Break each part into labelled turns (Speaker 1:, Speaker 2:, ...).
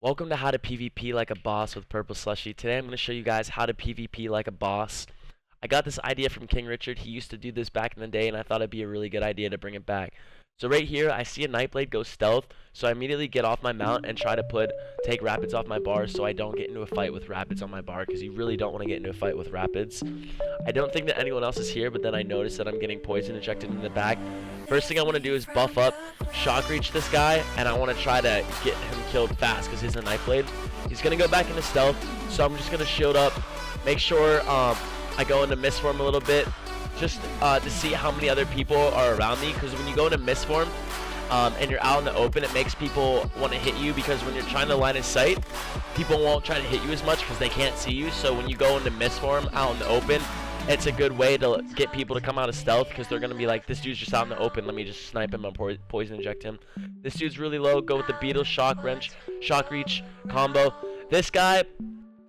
Speaker 1: Welcome to How to PvP Like a Boss with Purple Slushii. Today I'm going to show you guys how to PvP like a boss. I got this idea from King Richard. He used to do this back in the day and I thought it'd be a really good idea to bring it back. So right here I see a Nightblade go stealth, so I immediately get off my mount and try to take Rapids off my bar so I don't get into a fight with Rapids on my bar, because you really don't want to get into a fight with Rapids. I don't think that anyone else is here, but then I notice that I'm getting poison injected in the back. First thing I want to do is buff up, shock reach this guy, and I want to try to get him killed fast because he's a Nightblade. He's going to go back into stealth, so I'm just going to shield up, make sure I go into mist form a little bit, just to see how many other people are around me, because when you go into mist form and you're out in the open, it makes people want to hit you, because when you're trying to line of sight, people won't try to hit you as much because they can't see you. So when you go into mist form out in the open, it's a good way to get people to come out of stealth, because they're going to be like, this dude's just out in the open, let me just snipe him and poison inject him. This dude's really low, go with the beetle, shock wrench, shock reach combo. This guy,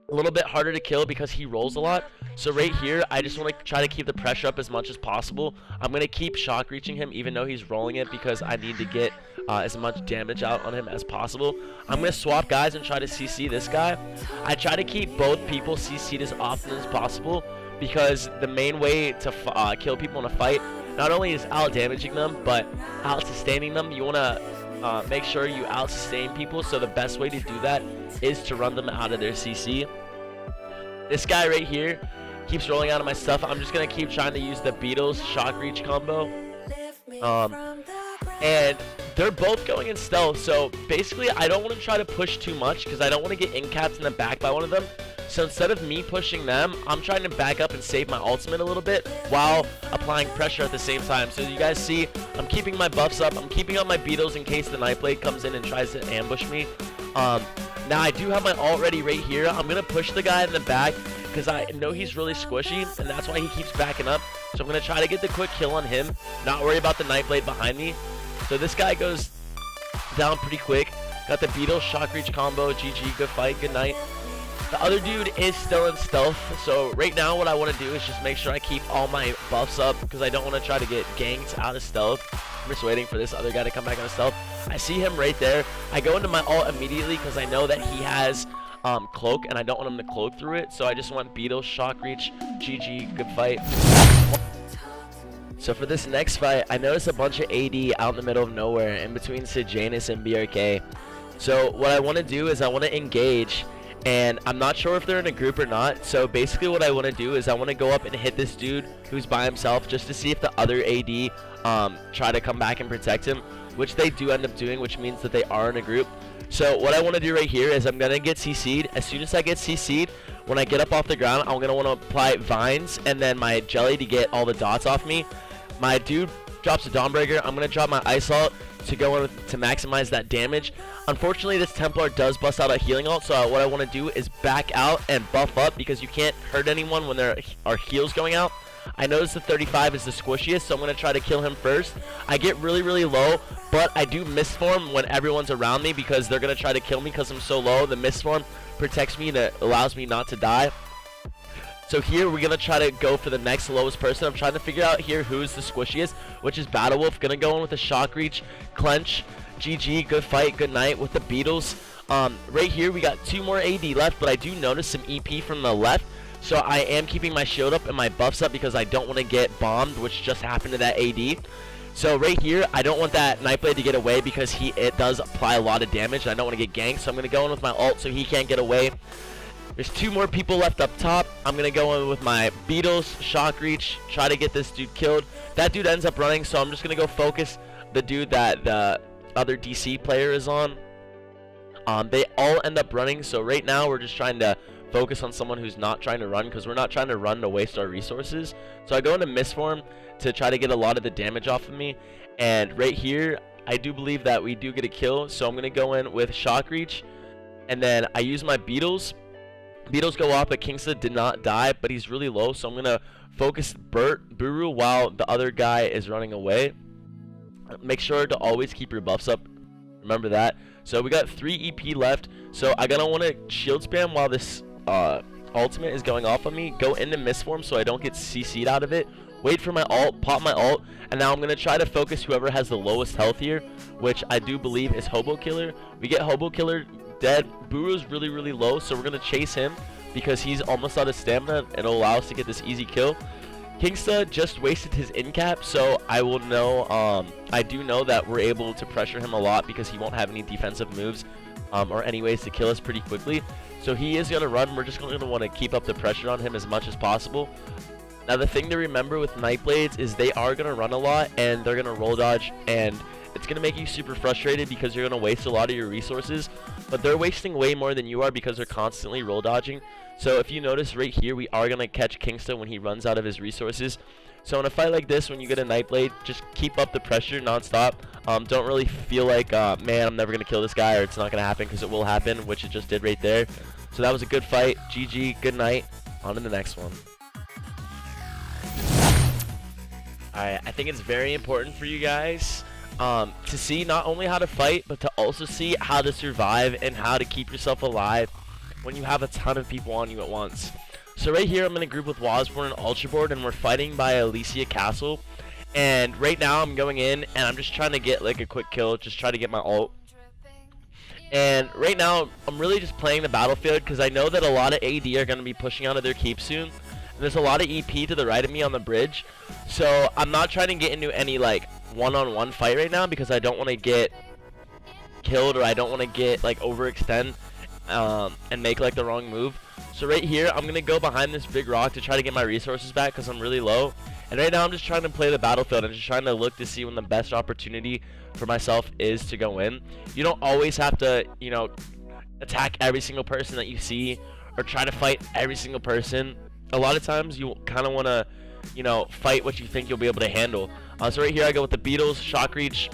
Speaker 1: a little bit harder to kill because he rolls a lot. So right here, I just want to try to keep the pressure up as much as possible. I'm going to keep shock reaching him even though he's rolling it, because I need to get as much damage out on him as possible. I'm going to swap guys and try to CC this guy. I try to keep both people CC'd as often as possible, because the main way to kill people in a fight not only is out damaging them, but out sustaining them. You want to make sure you out sustain people, so the best way to do that is to run them out of their CC. This guy right here keeps rolling out of my stuff. I'm just gonna keep trying to use the Beatles shock reach combo, and they're both going in stealth, so basically I don't want to try to push too much because I don't want to get in-capped in the back by one of them. So instead of me pushing them, I'm trying to back up and save my ultimate a little bit while applying pressure at the same time. So you guys see, I'm keeping my buffs up, I'm keeping up my Beatles in case the Nightblade comes in and tries to ambush me. Now I do have my ult ready right here. I'm going to push the guy in the back because I know he's really squishy, and that's why he keeps backing up. So I'm going to try to get the quick kill on him, not worry about the Nightblade behind me. So this guy goes down pretty quick. Got the Beatles shock reach combo. GG, good fight, good night. The other dude is still in stealth, so right now what I want to do is just make sure I keep all my buffs up, because I don't want to try to get ganked out of stealth. I'm just waiting for this other guy to come back out of stealth. I see him right there. I go into my ult immediately because I know that he has cloak, and I don't want him to cloak through it, so I just want Beetle, shock reach, GG, good fight. So for this next fight, I noticed a bunch of AD out in the middle of nowhere in between Sejanus and BRK. So what I want to do is I want to engage, and I'm not sure if they're in a group or not. So basically what I want to do is I want to go up and hit this dude who's by himself, just to see if the other AD try to come back and protect him, which they do end up doing, which means that they are in a group. So what I want to do right here is I'm going to get CC'd. As soon as I get CC'd, when I get up off the ground, I'm going to want to apply vines and then my jelly to get all the dots off me. My dude drops a Dawnbreaker. I'm going to drop my Ice Ult to go in to maximize that damage. Unfortunately, this Templar does bust out a healing ult, so what I want to do is back out and buff up, because you can't hurt anyone when there are heals going out. I notice the 35 is the squishiest, so I'm going to try to kill him first. I get really, really low, but I do misform when everyone's around me, because they're going to try to kill me because I'm so low. The misform protects me and it allows me not to die. So here we're going to try to go for the next lowest person. I'm trying to figure out here who's the squishiest, which is Battle Wolf. Going to go in with a shock reach, clench, GG, good fight, good night with the Beatles. Right here we got 2 more AD left, but I do notice some EP from the left. So I am keeping my shield up and my buffs up because I don't want to get bombed, which just happened to that AD. So right here, I don't want that Nightblade to get away because it does apply a lot of damage, and I don't want to get ganked. So I'm going to go in with my ult so he can't get away. There's 2 more people left up top. I'm going to go in with my Beatles, shock reach, try to get this dude killed. That dude ends up running, so I'm just going to go focus the dude that the other DC player is on. They all end up running, so right now we're just trying to focus on someone who's not trying to run, because we're not trying to run to waste our resources. So I go into misform to try to get a lot of the damage off of me, and right here I do believe that we do get a kill, so I'm going to go in with shock reach, and then I use my Beatles. Beatles go off, but Kingsley did not die, but he's really low, so I'm going to focus Buru while the other guy is running away. Make sure to always keep your buffs up, remember that. So we got 3 EP left, so I'm going to want to shield spam while this ultimate is going off on me. Go into misform so I don't get CC'd out of it. Wait for my ult, pop my ult, and now I'm going to try to focus whoever has the lowest health here, which I do believe is Hobo Killer. We get Hobo Killer dead. Buru's really low, so we're gonna chase him because he's almost out of stamina. It'll allow us to get this easy kill. Kingsta just wasted his in cap, so I will know. I do know that we're able to pressure him a lot because he won't have any defensive moves or any ways to kill us pretty quickly. So he is gonna run. We're just gonna want to keep up the pressure on him as much as possible. Now the thing to remember with Nightblades is they are gonna run a lot and they're gonna roll dodge, and it's gonna make you super frustrated because you're gonna waste a lot of your resources. But they're wasting way more than you are because they're constantly roll dodging. So if you notice right here, we are gonna catch Kingsta when he runs out of his resources. So in a fight like this, when you get a Nightblade, just keep up the pressure nonstop. Don't really feel like, man, I'm never gonna kill this guy, or it's not gonna happen, because it will happen, which it just did right there. So that was a good fight. GG, good night. On to the next one. Alright, I think it's very important for you guys to see not only how to fight, but to also see how to survive and how to keep yourself alive when you have a ton of people on you at once. So right here, I'm in a group with Wasborn and Ultraboard, and we're fighting by Elysia Castle. And right now, I'm going in, and I'm just trying to get like a quick kill, just try to get my ult. And right now, I'm really just playing the battlefield because I know that a lot of AD are going to be pushing out of their keep soon. And there's a lot of EP to the right of me on the bridge. So I'm not trying to get into any like one-on-one fight right now because I don't want to get killed, or I don't want to get like overextend and make like the wrong move. So right here, I'm going to go behind this big rock to try to get my resources back because I'm really low. And right now, I'm just trying to play the battlefield and just trying to look to see when the best opportunity for myself is to go in. You don't always have to, you know, attack every single person that you see or try to fight every single person. A lot of times, you kind of want to, you know, fight what you think you'll be able to handle. So right here, I go with the Beetles, Shock Reach,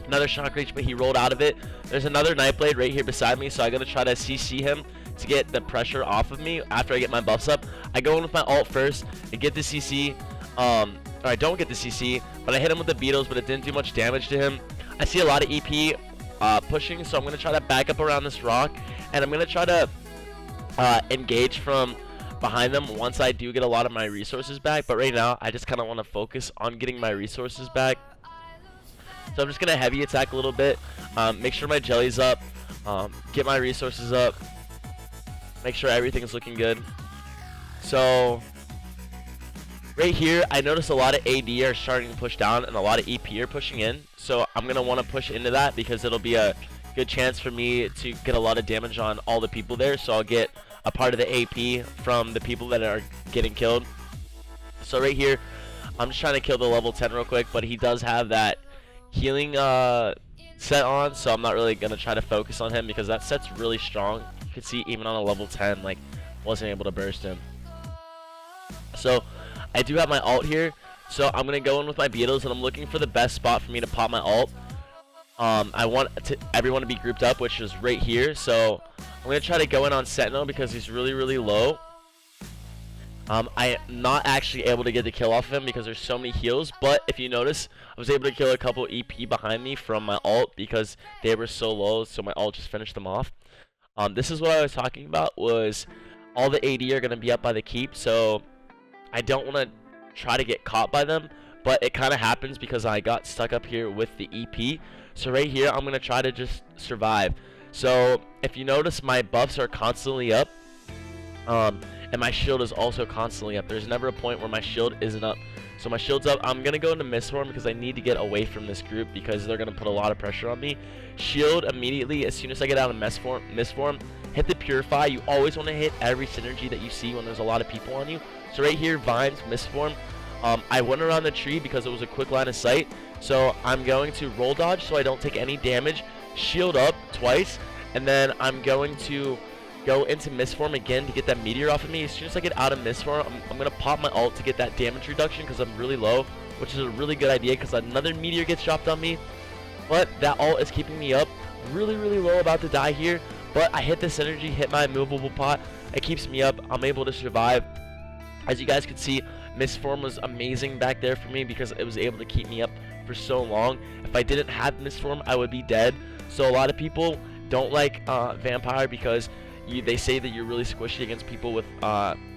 Speaker 1: another Shock Reach, but he rolled out of it. There's another Nightblade right here beside me, so I got to try to CC him to get the pressure off of me after I get my buffs up. I go in with my ult first and get the CC. Or I don't get the CC, but I hit him with the Beetles, but it didn't do much damage to him. I see a lot of EP pushing, so I'm going to try to back up around this rock, and I'm going to try to engage from behind them once I do get a lot of my resources back. But right now, I just kind of want to focus on getting my resources back. So I'm just going to heavy attack a little bit, make sure my jelly's up, get my resources up, make sure everything's looking good. So right here, I notice a lot of AD are starting to push down and a lot of EP are pushing in. So I'm going to want to push into that because it'll be a good chance for me to get a lot of damage on all the people there. So I'll get a part of the AP from the people that are getting killed. So right here, I'm just trying to kill the level 10 real quick, but he does have that healing set on, so I'm not really going to try to focus on him because that set's really strong. You can see even on a level 10, like, wasn't able to burst him. So I do have my ult here, so I'm going to go in with my Beetles, and I'm looking for the best spot for me to pop my ult. I want everyone to be grouped up, which is right here, so I'm going to try to go in on Sentinel because he's really low. I am not actually able to get the kill off of him because there's so many heals, but if you notice, I was able to kill a couple EP behind me from my ult because they were so low, so my ult just finished them off. This is what I was talking about, was all the AD are going to be up by the keep, so I don't want to try to get caught by them, but it kind of happens because I got stuck up here with the EP. So right here, I'm going to try to just survive. So if you notice, my buffs are constantly up, and my shield is also constantly up. There's never a point where my shield isn't up. So my shield's up. I'm going to go into Mistform because I need to get away from this group because they're going to put a lot of pressure on me. Shield immediately as soon as I get out of Mistform. Hit the Purify. You always want to hit every synergy that you see when there's a lot of people on you. So right here, Vines, Mistform. I went around the tree because it was a quick line of sight. So I'm going to roll dodge so I don't take any damage. Shield up twice. And then I'm going to go into Mistform again to get that meteor off of me. As soon as I get out of Mistform, I'm going to pop my ult to get that damage reduction because I'm really low, which is a really good idea because another meteor gets dropped on me. But that ult is keeping me up. Really low, about to die here. But I hit the synergy, hit my immovable pot. It keeps me up. I'm able to survive. As you guys can see, Mistform was amazing back there for me because it was able to keep me up for so long. If I didn't have Mistform, I would be dead. So a lot of people don't like Vampire because they say that you're really squishy against people with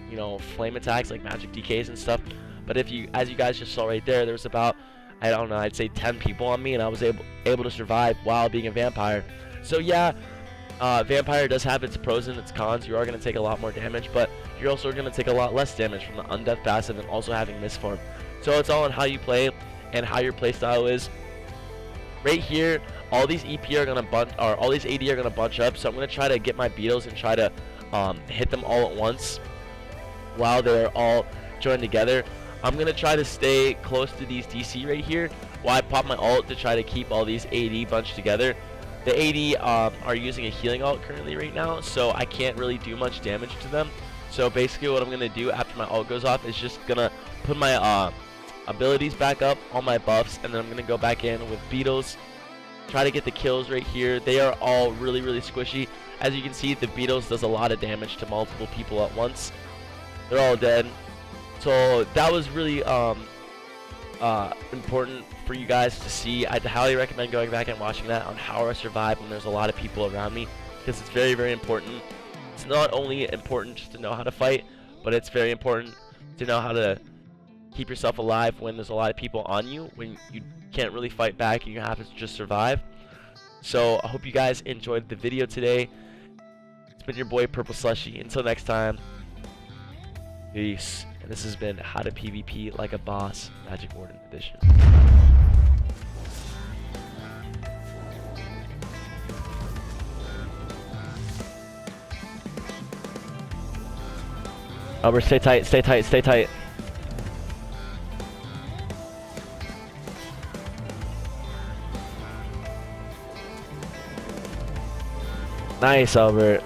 Speaker 1: you know, flame attacks like magic DKs and stuff. But if you, as you guys just saw right there, there's about, I don't know, I'd say 10 people on me, and I was able to survive while being a vampire. So yeah, Vampire does have its pros and its cons. You are going to take a lot more damage, but you're also going to take a lot less damage from the Undeath passive and also having Misform. So it's all on how you play and how your playstyle is. Right here, all these EP are going to bunch, or all these AD are going to bunch up, so I'm going to try to get my beetles and try to hit them all at once while they're all joined together. I'm going to try to stay close to these DC right here while I pop my ult to try to keep all these AD bunched together. The AD are using a healing ult currently right now, so I can't really do much damage to them. So basically what I'm going to do after my ult goes off is just going to put my abilities back up, all my buffs, and then I'm going to go back in with beetles, try to get the kills right here. They are all really, really squishy. As you can see, the beetles does a lot of damage to multiple people at once. They're all dead. So that was really important for you guys to see. I'd highly recommend going back and watching that on how I survive when there's a lot of people around me, because it's very, very important. It's not only important just to know how to fight, but it's very important to know how to keep yourself alive when there's a lot of people on you, when you can't really fight back and you have to just survive. So I hope you guys enjoyed the video today. It's been your boy Purple Slushii. Until next time, peace. And this has been How to PvP Like a Boss, Magic Warden Edition. Albert, stay tight, stay tight, stay tight. Nice, Albert.